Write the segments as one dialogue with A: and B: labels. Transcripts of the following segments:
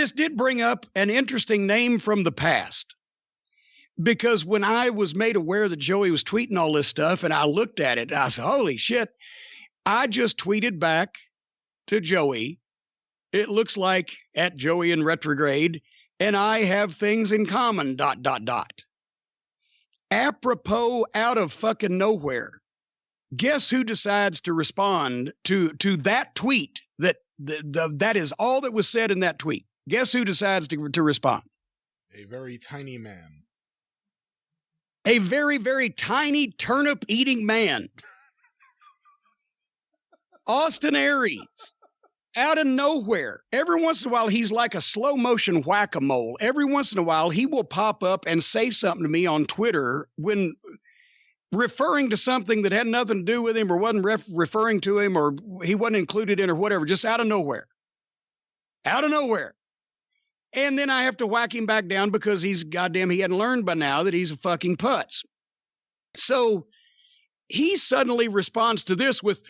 A: this did bring up an interesting name from the past. Because when I was made aware that Joey was tweeting all this stuff and I looked at it, I said, holy shit. I just tweeted back to Joey. It looks like at Joey in retrograde, and I have things in common, ... Apropos out of fucking nowhere. Guess who decides to respond to that tweet? That is all that was said in that tweet. Guess who decides to respond?
B: A very tiny man.
A: A very, very tiny turnip-eating man. Austin Aries. Out of nowhere. Every once in a while, he's like a slow-motion whack-a-mole. Every once in a while, he will pop up and say something to me on Twitter when referring to something that had nothing to do with him or wasn't referring to him or he wasn't included in or whatever, just out of nowhere. Out of nowhere. And then I have to whack him back down because he hadn't learned by now that he's a fucking putz. So he suddenly responds to this with,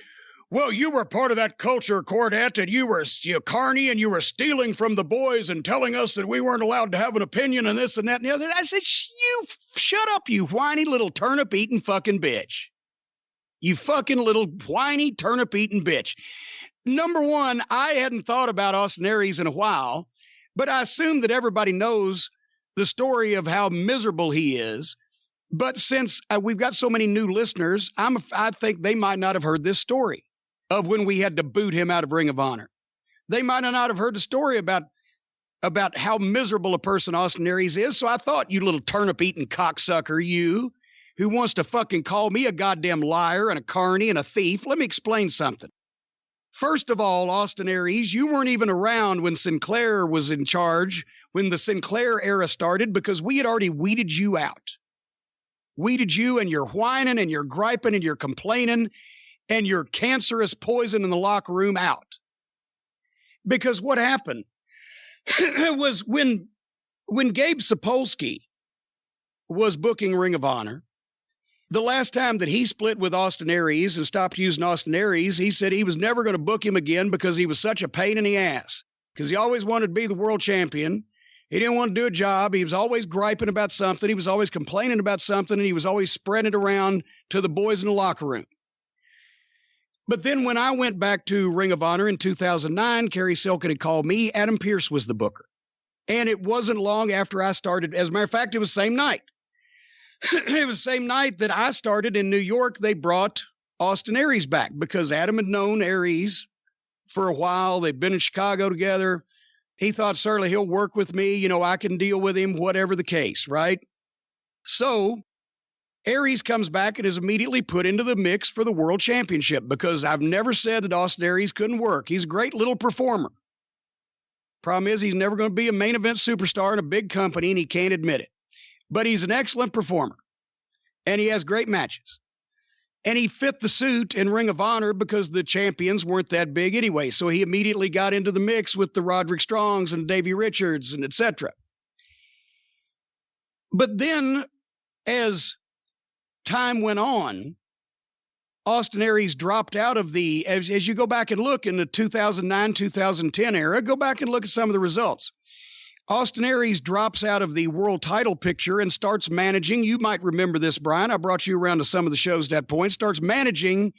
A: well, you were part of that culture, Cornette, and you were carny, and you were stealing from the boys and telling us that we weren't allowed to have an opinion and this and that and the other. I said, you shut up, you whiny little turnip-eating fucking bitch. You fucking little whiny turnip-eating bitch. Number one, I hadn't thought about Austin Aries in a while, but I assume that everybody knows the story of how miserable he is. But since we've got so many new listeners, I think they might not have heard this story of when we had to boot him out of Ring of Honor. They might not have heard the story about how miserable a person Austin Aries is. So I thought, you little turnip-eating cocksucker, you, who wants to fucking call me a goddamn liar and a carny and a thief, let me explain something. First of all, Austin Aries, you weren't even around when Sinclair was in charge, when the Sinclair era started, because we had already weeded you out. Weeded you, and you're whining and you're griping and you're complaining and you're cancerous poison in the locker room out. Because what happened was when Gabe Sapolsky was booking Ring of Honor, the last time that he split with Austin Aries and stopped using Austin Aries, he said he was never going to book him again because he was such a pain in the ass. Because he always wanted to be the world champion. He didn't want to do a job. He was always griping about something. He was always complaining about something, and he was always spreading it around to the boys in the locker room. But then when I went back to Ring of Honor in 2009, Kerry Silken had called me. Adam Pearce was the booker. And it wasn't long after I started. As a matter of fact, it was the same night. It was the same night that I started in New York. They brought Austin Aries back because Adam had known Aries for a while. They'd been in Chicago together. He thought, certainly he'll work with me. You know, I can deal with him, whatever the case, right? So Aries comes back and is immediately put into the mix for the world championship because I've never said that Austin Aries couldn't work. He's a great little performer. Problem is, he's never going to be a main event superstar in a big company, and he can't admit it. But he's an excellent performer, and he has great matches. And he fit the suit in Ring of Honor because the champions weren't that big anyway. So he immediately got into the mix with the Roderick Strongs and Davey Richards and etc. But then, as time went on, Austin Aries dropped out of the, as you go back and look in the 2009, 2010 era, go back and look at some of the results. Austin Aries drops out of the world title picture and starts managing. You might remember this, Brian. I brought you around to some of the shows at that point. Starts managing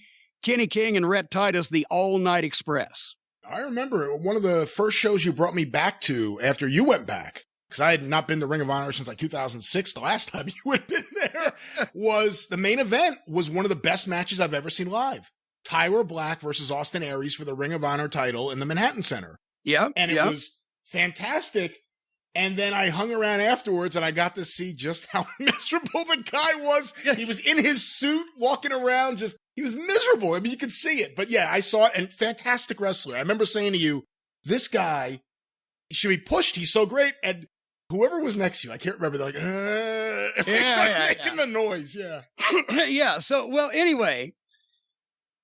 A: Kenny King and Rhett Titus, the All Night Express.
B: I remember one of the first shows you brought me back to after you went back, because I had not been to Ring of Honor since like 2006. The last time you had been there was the main event was one of the best matches I've ever seen live. Tyler Black versus Austin Aries for the Ring of Honor title in the Manhattan Center.
A: Yeah.
B: And it was fantastic. And then I hung around afterwards and I got to see just how miserable the guy was. He was in his suit walking around, he was miserable. I mean, you could see it. But yeah, I saw it, and fantastic wrestler. I remember saying to you, this guy should be pushed. He's so great. And whoever was next to you, I can't remember, they're like, making the noise. Yeah.
A: Yeah. So, well, anyway,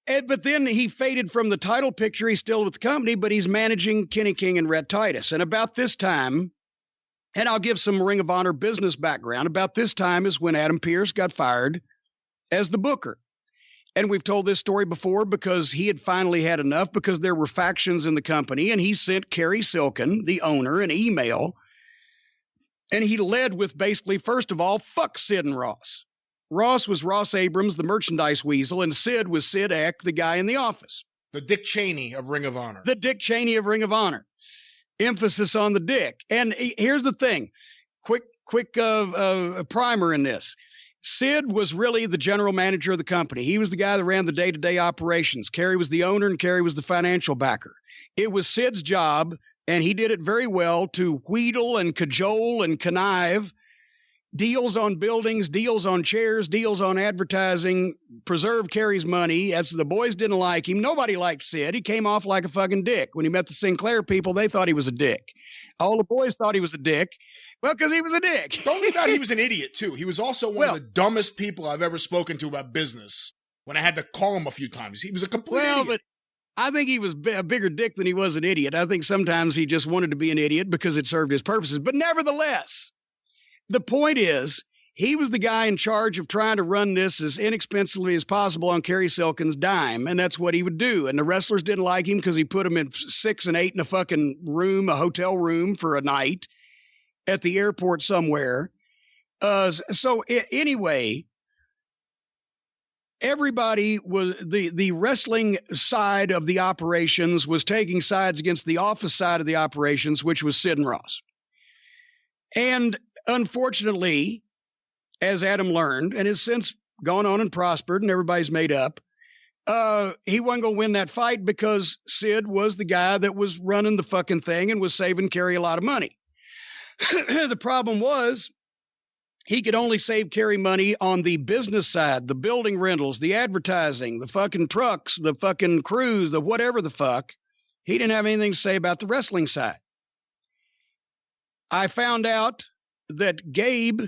A: but then he faded from the title picture. He's still with the company, but he's managing Kenny King and Rhett Titus. And about this time, and I'll give some Ring of Honor business background. About this time is when Adam Pearce got fired as the booker. And we've told this story before because he had finally had enough because there were factions in the company, and he sent Carrie Silken, the owner, an email. And he led with basically, first of all, fuck Sid and Ross. Ross was Ross Abrams, the merchandise weasel, and Sid was Sid Eck, the guy in the office.
B: The Dick Cheney of Ring of Honor.
A: The Dick Cheney of Ring of Honor. Emphasis on the dick. And here's the thing. Quick primer in this. Sid was really the general manager of the company. He was the guy that ran the day-to-day operations. Carrie was the owner, and Carrie was the financial backer. It was Sid's job, and he did it very well, to wheedle and cajole and connive deals on buildings, deals on chairs, deals on advertising, preserve Carrie's money. As the boys didn't like him, nobody liked Sid. He came off like a fucking dick. When he met the Sinclair people, they thought he was a dick. All the boys thought he was a dick. Well, because he was a dick.
B: Don't we thought he was an idiot, too. He was also one of the dumbest people I've ever spoken to about business when I had to call him a few times. He was a complete idiot. But
A: I think he was a bigger dick than he was an idiot. I think sometimes he just wanted to be an idiot because it served his purposes. But nevertheless, the point is, he was the guy in charge of trying to run this as inexpensively as possible on Carrie Silken's dime, and that's what he would do. And the wrestlers didn't like him because he put them in 6 and 8 in a fucking room, a hotel room for a night at the airport somewhere. Anyway, everybody was the wrestling side of the operations was taking sides against the office side of the operations, which was Sid and Ross. And unfortunately, as Adam learned and has since gone on and prospered and everybody's made up, he wasn't going to win that fight because Sid was the guy that was running the fucking thing and was saving Carrie a lot of money. The problem was he could only save Carrie money on the business side, the building rentals, the advertising, the fucking trucks, the fucking crews, the whatever the fuck. He didn't have anything to say about the wrestling side. I found out that Gabe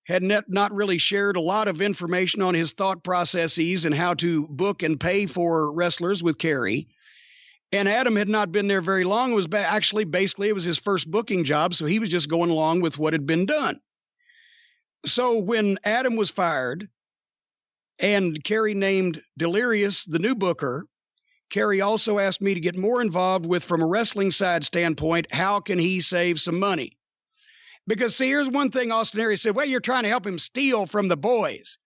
A: had not really shared a lot of information on his thought processes and how to book and pay for wrestlers with Carrie. And Adam had not been there very long. It was basically it was his first booking job, so he was just going along with what had been done. So when Adam was fired and Carrie named Delirious the new booker, Carrie also asked me to get more involved with, from a wrestling side standpoint, how can he save some money? Because, see, here's one thing Austin Aries said, well, you're trying to help him steal from the boys.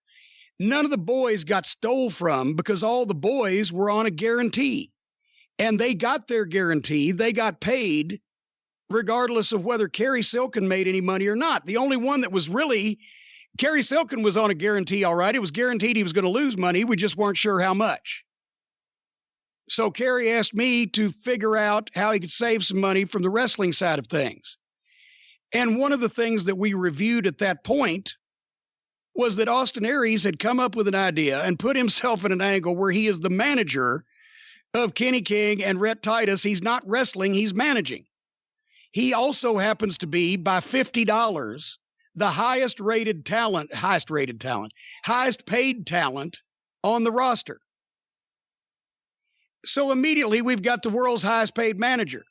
A: None of the boys got stole from because all the boys were on a guarantee. And they got their guarantee. They got paid regardless of whether Carrie Silken made any money or not. The only one that was really, Carrie Silken was on a guarantee, all right. It was guaranteed he was going to lose money. We just weren't sure how much. So Carrie asked me to figure out how he could save some money from the wrestling side of things. And one of the things that we reviewed at that point was that Austin Aries had come up with an idea and put himself in an angle where he is the manager of Kenny King and Rhett Titus. He's not wrestling, he's managing. He also happens to be, by $50, the highest paid talent on the roster. So immediately we've got the world's highest paid manager.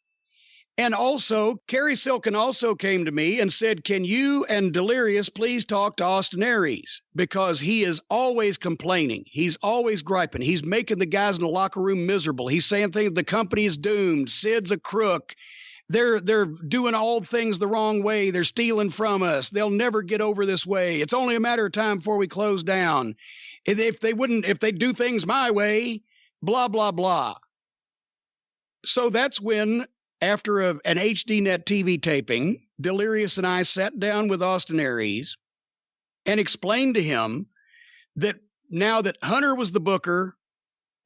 A: And also, Carrie Silken also came to me and said, can you and Delirious please talk to Austin Aries? Because he is always complaining. He's always griping. He's making the guys in the locker room miserable. He's saying things, the company is doomed. Sid's a crook. They're doing all things the wrong way. They're stealing from us. They'll never get over this way. It's only a matter of time before we close down. If they do things my way, blah, blah, blah. So that's when, after an HDNet TV taping, Delirious and I sat down with Austin Aries and explained to him that now that Hunter was the booker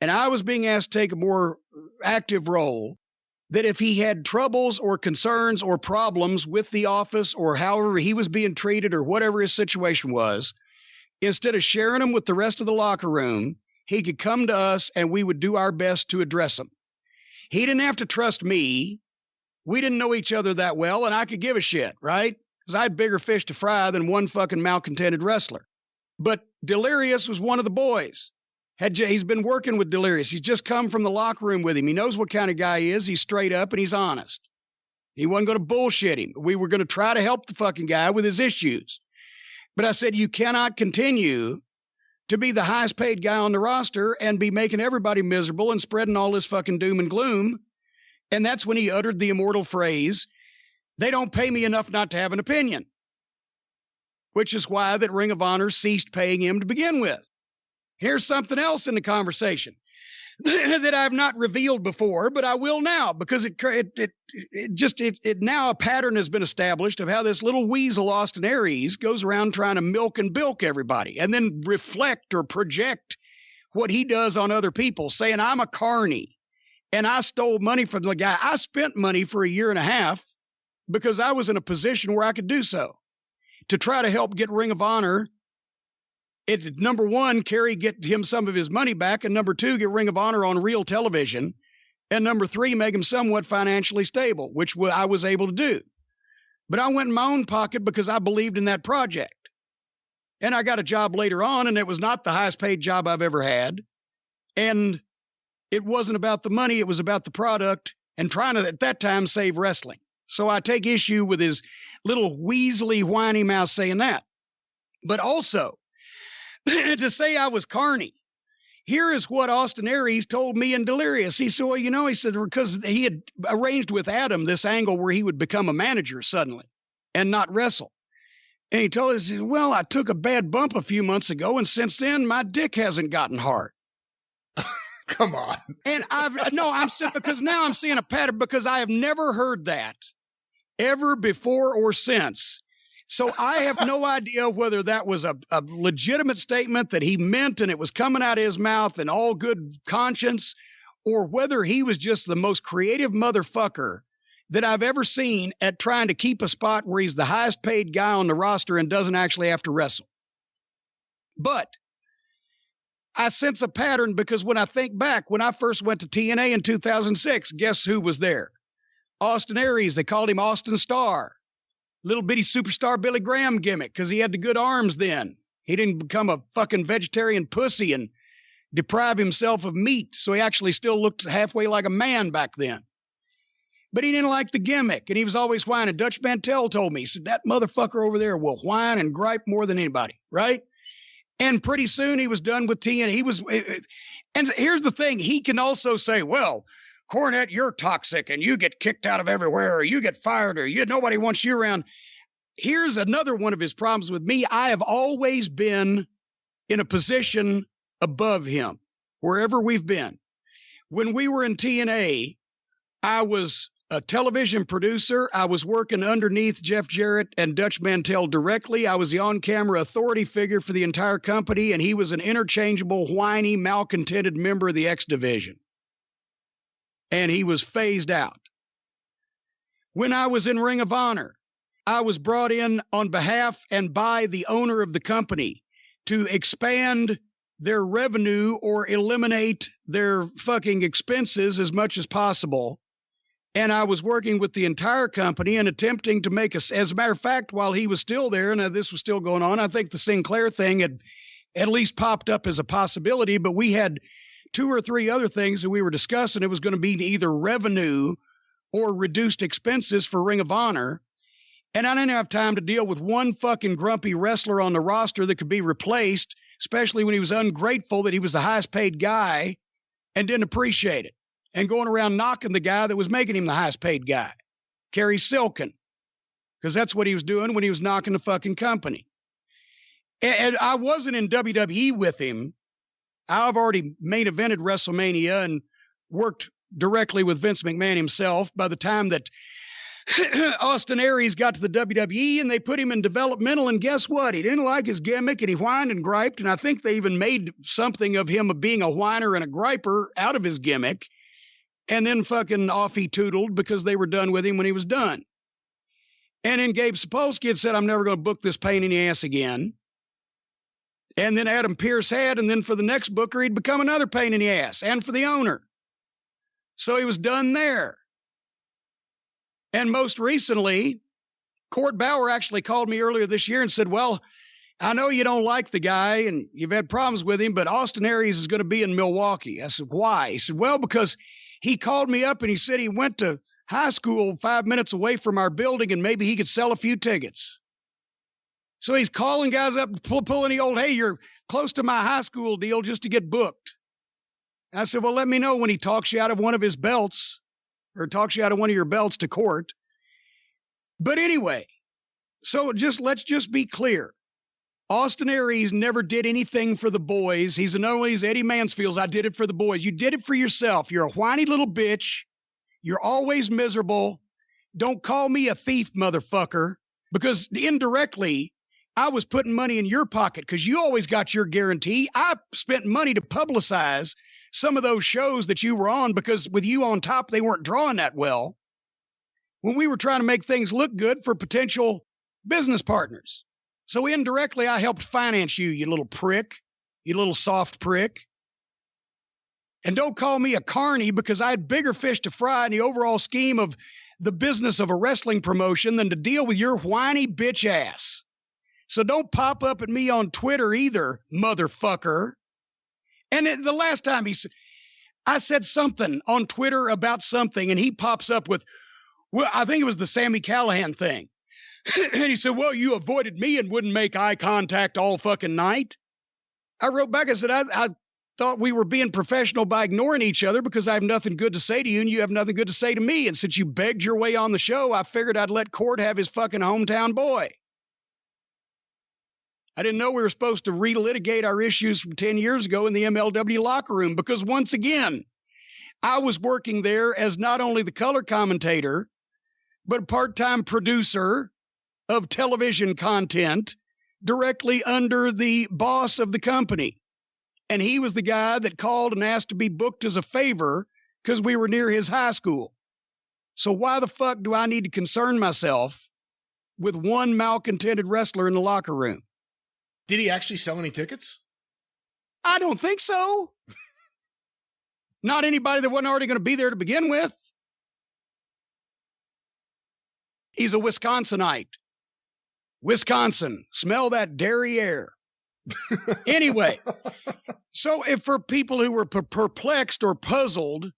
A: and I was being asked to take a more active role, that if he had troubles or concerns or problems with the office or however he was being treated or whatever his situation was, instead of sharing them with the rest of the locker room, he could come to us and we would do our best to address them. He didn't have to trust me. We didn't know each other that well, and I could give a shit, right? Because I had bigger fish to fry than one fucking malcontented wrestler. But Delirious was one of the boys. He's been working with Delirious. He's just come from the locker room with him. He knows what kind of guy he is. He's straight up and he's honest. He wasn't going to bullshit him. We were going to try to help the fucking guy with his issues. But I said, you cannot continue to be the highest paid guy on the roster and be making everybody miserable and spreading all this fucking doom and gloom. And that's when he uttered the immortal phrase, "They don't pay me enough not to have an opinion," which is why that Ring of Honor ceased paying him to begin with. Here's something else in the conversation that I've not revealed before, but I will now, because it now a pattern has been established of how this little weasel Austin Aries goes around trying to milk and bilk everybody and then reflect or project what he does on other people, saying I'm a carny and I stole money from the guy. I spent money for a year and a half because I was in a position where I could do so to try to help get Ring of Honor. Number one, get him some of his money back. And number two, get Ring of Honor on real television. And number three, make him somewhat financially stable, which I was able to do. But I went in my own pocket because I believed in that project. And I got a job later on, and it was not the highest paid job I've ever had. And it wasn't about the money. It was about the product and trying to, at that time, save wrestling. So I take issue with his little weaselly, whiny mouth saying that. But also, to say I was carny. Here is what Austin Aries told me in Delirious. He said, well, he said, because he had arranged with Adam this angle where he would become a manager suddenly and not wrestle. And he told us, well, I took a bad bump a few months ago, and since then, my dick hasn't gotten hard.
B: Come on.
A: And because now I'm seeing a pattern, because I have never heard that ever before or since. So I have no idea whether that was a legitimate statement that he meant and it was coming out of his mouth in all good conscience, or whether he was just the most creative motherfucker that I've ever seen at trying to keep a spot where he's the highest paid guy on the roster and doesn't actually have to wrestle. But I sense a pattern, because when I think back, when I first went to TNA in 2006, guess who was there? Austin Aries. They called him Austin Starr. Little bitty superstar Billy Graham gimmick, because he had the good arms then. He didn't become a fucking vegetarian pussy and deprive himself of meat, so he actually still looked halfway like a man back then. But he didn't like the gimmick, and he was always whining. Dutch Mantel told me, he said, that motherfucker over there will whine and gripe more than anybody, right? And pretty soon he was done with TNA. And here's the thing, he can also say, well, Cornette, you're toxic and you get kicked out of everywhere, or you get fired, or nobody wants you around. Here's another one of his problems with me. I have always been in a position above him, wherever we've been. When we were in TNA, I was a television producer. I was working underneath Jeff Jarrett and Dutch Mantel directly. I was the on-camera authority figure for the entire company, and he was an interchangeable, whiny, malcontented member of the X Division. And he was phased out. When I was in Ring of Honor, I was brought in on behalf and by the owner of the company to expand their revenue or eliminate their fucking expenses as much as possible. And I was working with the entire company and attempting to make us, as a matter of fact, while he was still there, and this was still going on, I think the Sinclair thing had at least popped up as a possibility, but we had 2 or 3 other things that we were discussing. It was going to be either revenue or reduced expenses for Ring of Honor. And I didn't have time to deal with one fucking grumpy wrestler on the roster that could be replaced, especially when he was ungrateful that he was the highest paid guy and didn't appreciate it, and going around knocking the guy that was making him the highest paid guy, Kerry Silkin, because that's what he was doing when he was knocking the fucking company. And I wasn't in WWE with him. I've already main evented WrestleMania and worked directly with Vince McMahon himself by the time that Austin Aries got to the WWE, and they put him in developmental, and guess what? He didn't like his gimmick, and he whined and griped, and I think they even made something of him of being a whiner and a griper out of his gimmick, and then fucking off he tootled because they were done with him when he was done. And then Gabe Sapolsky had said, I'm never going to book this pain in the ass again. And then Adam Pearce had, and then for the next booker, he'd become another pain in the ass, and for the owner. So he was done there. And most recently, Court Bauer actually called me earlier this year and said, well, I know you don't like the guy and you've had problems with him, but Austin Aries is going to be in Milwaukee. I said, why? He said, well, because he called me up and he said he went to high school 5 minutes away from our building and maybe he could sell a few tickets. So he's calling guys up, pulling the old, hey, you're close to my high school deal just to get booked. I said, well, let me know when he talks you out of one of his belts or talks you out of one of your belts to court. But anyway, so let's just be clear. Austin Aries never did anything for the boys. He's Eddie Mansfield's, I did it for the boys. You did it for yourself. You're a whiny little bitch. You're always miserable. Don't call me a thief, motherfucker, because indirectly, I was putting money in your pocket because you always got your guarantee. I spent money to publicize some of those shows that you were on because with you on top, they weren't drawing that well when we were trying to make things look good for potential business partners. So indirectly, I helped finance you, you little prick, you little soft prick. And don't call me a carny because I had bigger fish to fry in the overall scheme of the business of a wrestling promotion than to deal with your whiny bitch ass. So don't pop up at me on Twitter either, motherfucker. And the last time I said something on Twitter about something, and he pops up with, well, I think it was the Sami Callihan thing. And he said, well, you avoided me and wouldn't make eye contact all fucking night. I wrote back, I said, I thought we were being professional by ignoring each other because I have nothing good to say to you and you have nothing good to say to me. And since you begged your way on the show, I figured I'd let Court have his fucking hometown boy. I didn't know we were supposed to relitigate our issues from 10 years ago in the MLW locker room because once again, I was working there as not only the color commentator, but part-time producer of television content directly under the boss of the company. And he was the guy that called and asked to be booked as a favor because we were near his high school. So why the fuck do I need to concern myself with one malcontented wrestler in the locker room?
B: Did he actually sell any tickets?
A: I don't think so. Not anybody that wasn't already going to be there to begin with. He's a Wisconsinite. Wisconsin, smell that dairy air. Anyway, so if for people who were perplexed or puzzled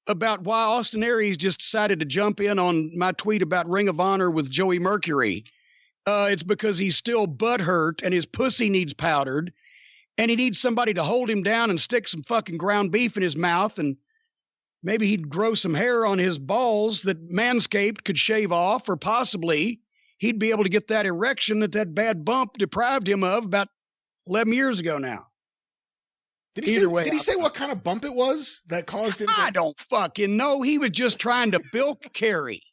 A: about why Austin Aries just decided to jump in on my tweet about Ring of Honor with Joey Mercury, it's because he's still butthurt and his pussy needs powdered and he needs somebody to hold him down and stick some fucking ground beef in his mouth and maybe he'd grow some hair on his balls that Manscaped could shave off, or possibly he'd be able to get that erection that bad bump deprived him of about 11 years ago now.
B: Did he say what kind of bump it was that caused him?
A: I don't fucking know. He was just trying to bilk Kerry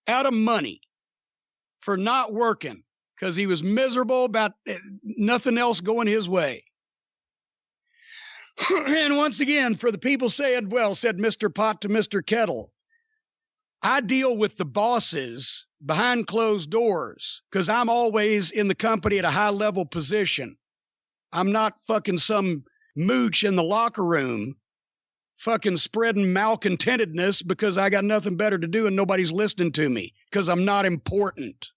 A: out of money for not working because he was miserable about nothing else going his way. And once again, for the people said Mr. Pot to Mr. Kettle, I deal with the bosses behind closed doors because I'm always in the company at a high level position. I'm not fucking some mooch in the locker room fucking spreading malcontentedness because I got nothing better to do and nobody's listening to me because I'm not important.